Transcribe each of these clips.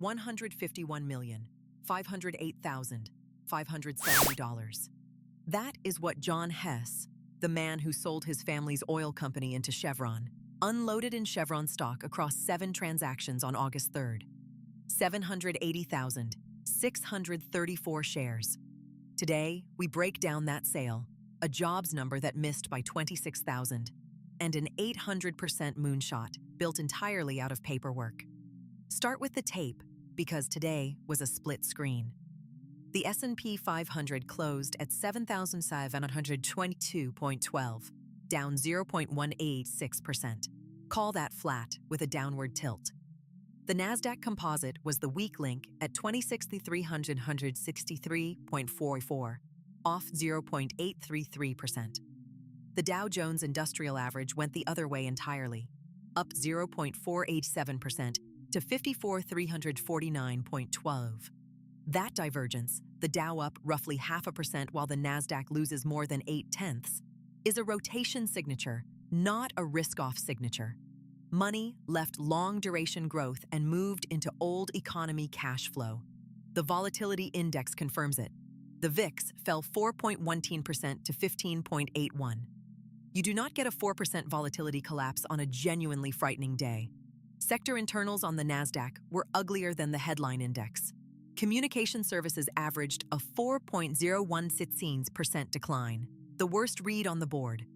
$151,508,570. That is what John Hess, the man who sold his family's oil company into Chevron, unloaded in Chevron stock across 7 transactions on August 3rd. 780,634 shares. Today, we break down that sale, a jobs number that missed by 26,000, and an 800% moonshot built entirely out of paperwork. Start with the tape, because today was a split screen. The S&P 500 closed at 7,722.12, down 0.186%. Call that flat with a downward tilt. The Nasdaq Composite was the weak link at 26,363.44, off 0.833%. The Dow Jones Industrial Average went the other way entirely, up 0.487% to 54,349.12. That divergence, the Dow up roughly 0.5% while the Nasdaq loses more than 0.8, is a rotation signature, not a risk-off signature. Money left long-duration growth and moved into old economy cash flow. The volatility index confirms it. The VIX fell 4.19% to 15.81. You do not get a 4% volatility collapse on a genuinely frightening day. Sector internals on the Nasdaq were uglier than the headline index. Communication services averaged a 4.01% decline, the worst read on the board.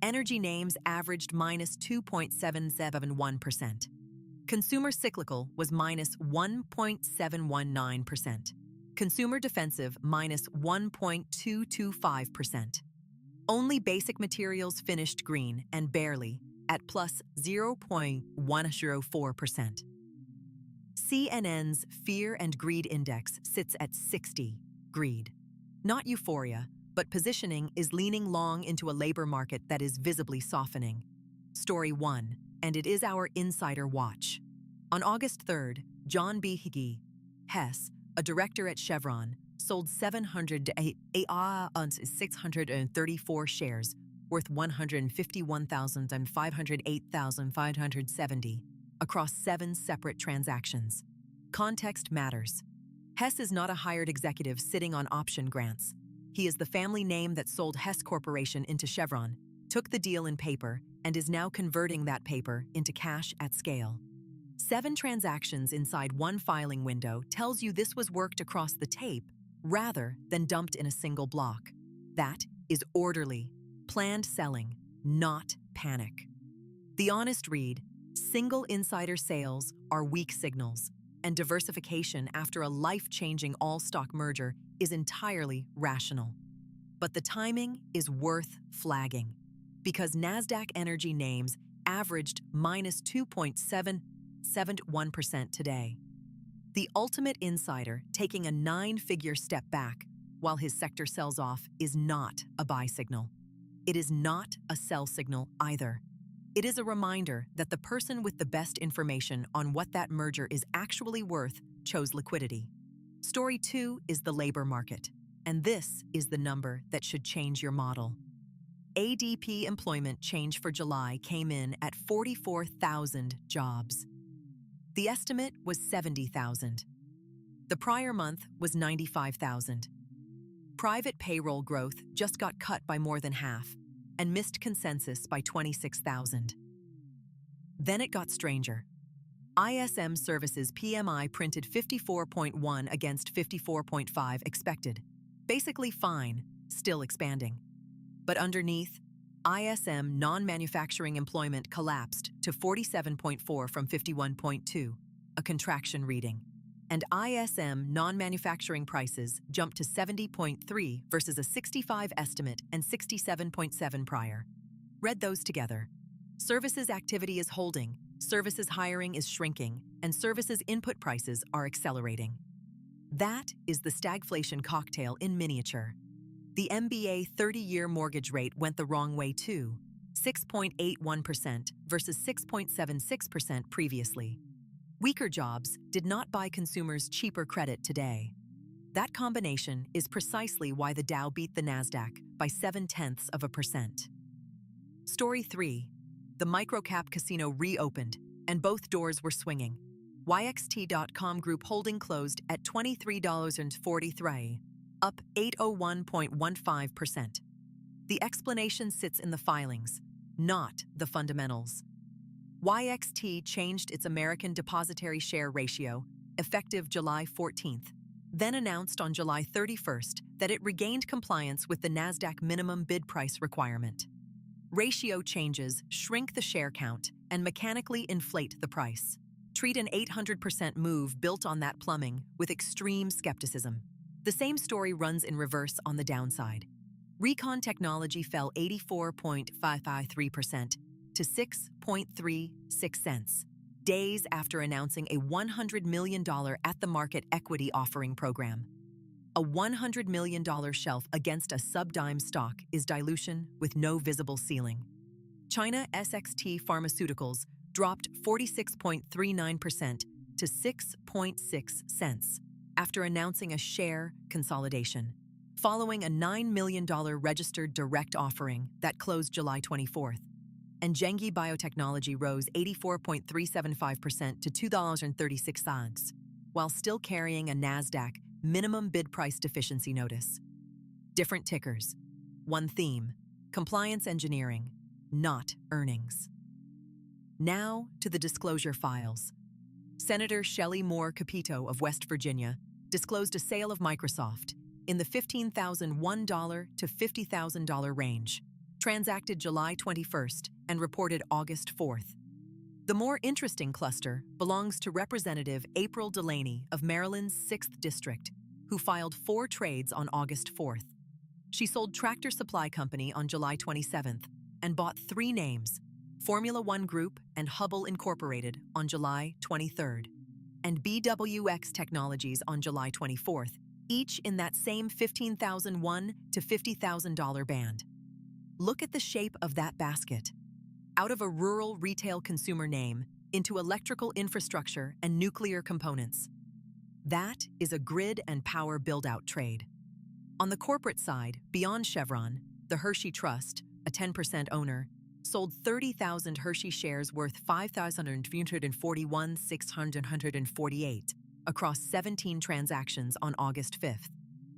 Energy names averaged minus 2.771%. Consumer cyclical was minus 1.719%. Consumer defensive minus 1.225%. Only basic materials finished green and barely at plus 0.104%. CNN's Fear and Greed Index sits at 60, greed. Not euphoria, but positioning is leaning long into a labor market that is visibly softening. Story 1, and it is our insider watch. On August 3rd, John B. Hess, a director at Chevron, sold 634 shares, worth $151,508,570, across 7 separate transactions. Context matters. Hess is not a hired executive sitting on option grants. He is the family name that sold Hess Corporation into Chevron, took the deal in paper, and is now converting that paper into cash at scale. 7 transactions inside one filing window tells you this was worked across the tape rather than dumped in a single block. That is orderly, planned selling, not panic. The honest read: single insider sales are weak signals, and diversification after a life-changing all-stock merger is entirely rational. But the timing is worth flagging, because Nasdaq energy names averaged minus 2.771% today. The ultimate insider taking a 9-figure step back while his sector sells off is not a buy signal. It is not a sell signal either. It is a reminder that the person with the best information on what that merger is actually worth chose liquidity. Story 2 is the labor market, and this is the number that should change your model. ADP Employment Change for July came in at 44,000 jobs. The estimate was 70,000. The prior month was 95,000. Private payroll growth just got cut by more than half and missed consensus by 26,000. Then it got stranger. ISM Services PMI printed 54.1 against 54.5 expected. Basically fine, still expanding. But underneath, ISM non-manufacturing employment collapsed to 47.4 from 51.2, a contraction reading. And ISM non-manufacturing prices jumped to 70.3 versus a 65 estimate and 67.7 prior. Read those together. Services activity is holding, services hiring is shrinking, and services input prices are accelerating. That is the stagflation cocktail in miniature. The MBA 30-year mortgage rate went the wrong way too, 6.81% versus 6.76% previously. Weaker jobs did not buy consumers cheaper credit today. That combination is precisely why the Dow beat the Nasdaq by 0.7%. Story 3. The microcap casino reopened, and both doors were swinging. YXT.com Group Holding closed at $23.43, up 801.15%. The explanation sits in the filings, not the fundamentals. YXT changed its American Depositary Share Ratio, effective July 14th, then announced on July 31st that it regained compliance with the Nasdaq minimum bid price requirement. Ratio changes shrink the share count and mechanically inflate the price. Treat an 800% move built on that plumbing with extreme skepticism. The same story runs in reverse on the downside. Recon Technology fell 84.553% to 6.36 cents, days after announcing a $100 million at-the-market equity offering program. A $100 million shelf against a sub-dime stock is dilution with no visible ceiling. China SXT Pharmaceuticals dropped 46.39% to 6.6 cents after announcing a share consolidation, following a $9 million registered direct offering that closed July 24th. And Gengi Biotechnology rose 84.375% to $2.36, while still carrying a Nasdaq minimum bid price deficiency notice. Different tickers. One theme: compliance engineering, not earnings. Now to the disclosure files. Senator Shelley Moore Capito of West Virginia disclosed a sale of Microsoft in the $15,001 to $50,000 range, transacted July 21st and reported August 4th. The more interesting cluster belongs to Representative April Delaney of Maryland's 6th District, who filed 4 trades on August 4th. She sold Tractor Supply Company on July 27th and bought 3 names, Formula One Group and Hubbell Incorporated on July 23rd, and BWX Technologies on July 24th, each in that same $15,001 to $50,000 band. Look at the shape of that basket. Out of a rural retail consumer name into electrical infrastructure and nuclear components. That is a grid and power build-out trade. On the corporate side, beyond Chevron, the Hershey Trust, a 10% owner, sold 30,000 Hershey shares worth $5,441,648 across 17 transactions on August 5th.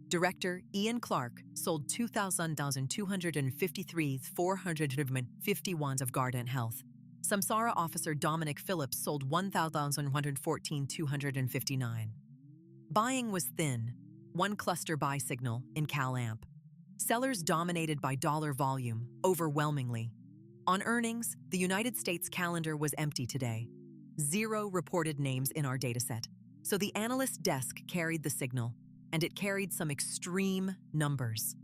Director Ian Clark sold 2,253 451 of Guardant Health. Samsara officer Dominic Phillips sold 1,114 259. Buying was thin, one cluster buy signal in CalAmp. Sellers dominated by dollar volume, overwhelmingly. On earnings, the United States calendar was empty today. 0 reported names in our dataset, so the analyst desk carried the signal, and it carried some extreme numbers.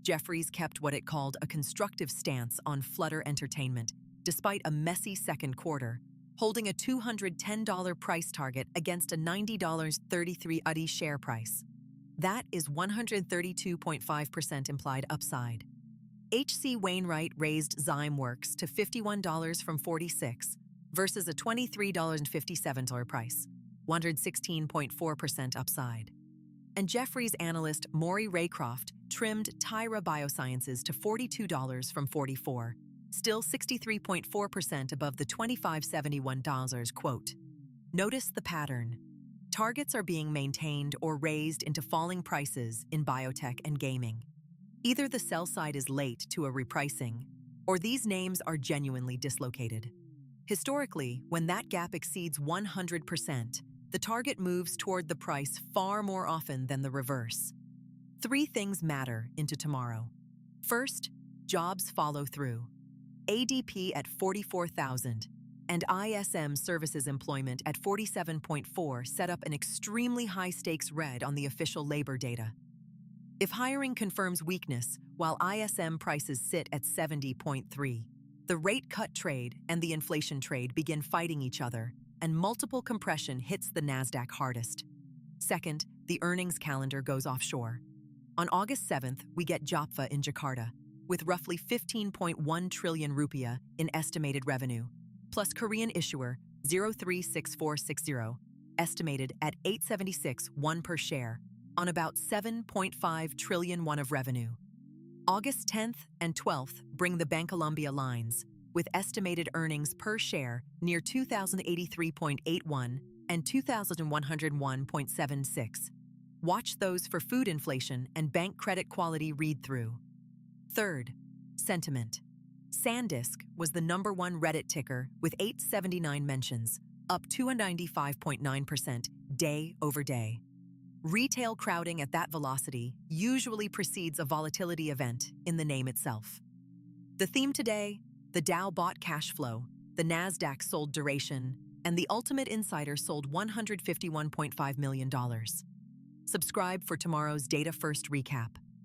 Jefferies kept what it called a constructive stance on Flutter Entertainment, despite a messy second quarter, holding a $210 price target against a $90.33 UDI share price. That is 132.5% implied upside. H.C. Wainwright raised Zymeworks to $51 from $46 versus a $23.57 price, 116.4% upside. And Jefferies analyst Maury Raycroft trimmed Tyra Biosciences to $42 from $44, still 63.4% above the $25.71 quote. Notice the pattern. Targets are being maintained or raised into falling prices in biotech and gaming. Either the sell side is late to a repricing, or these names are genuinely dislocated. Historically, when that gap exceeds 100%, the target moves toward the price far more often than the reverse. 3 things matter into tomorrow. First, jobs follow through. ADP at 44,000 and ISM Services Employment at 47.4 set up an extremely high-stakes red on the official labor data. If hiring confirms weakness while ISM prices sit at 70.3, the rate cut trade and the inflation trade begin fighting each other, and multiple compression hits the Nasdaq hardest. Second, the earnings calendar goes offshore. On August 7th, we get JOPFA in Jakarta, with roughly 15.1 trillion rupiah in estimated revenue, plus Korean issuer 036460, estimated at 876 won per share, on about 7.5 trillion won of revenue. August 10th and 12th bring the Bancolombia lines, with estimated earnings per share near 2,083.81 and 2,101.76. Watch those for food inflation and bank credit quality read-through. Third, sentiment. SanDisk was the #1 Reddit ticker with 879 mentions, up 295.9% day over day. Retail crowding at that velocity usually precedes a volatility event in the name itself. The theme today: the Dow bought cash flow, the Nasdaq sold duration, and the Ultimate Insider sold $151.5 million. Subscribe for tomorrow's Data First recap.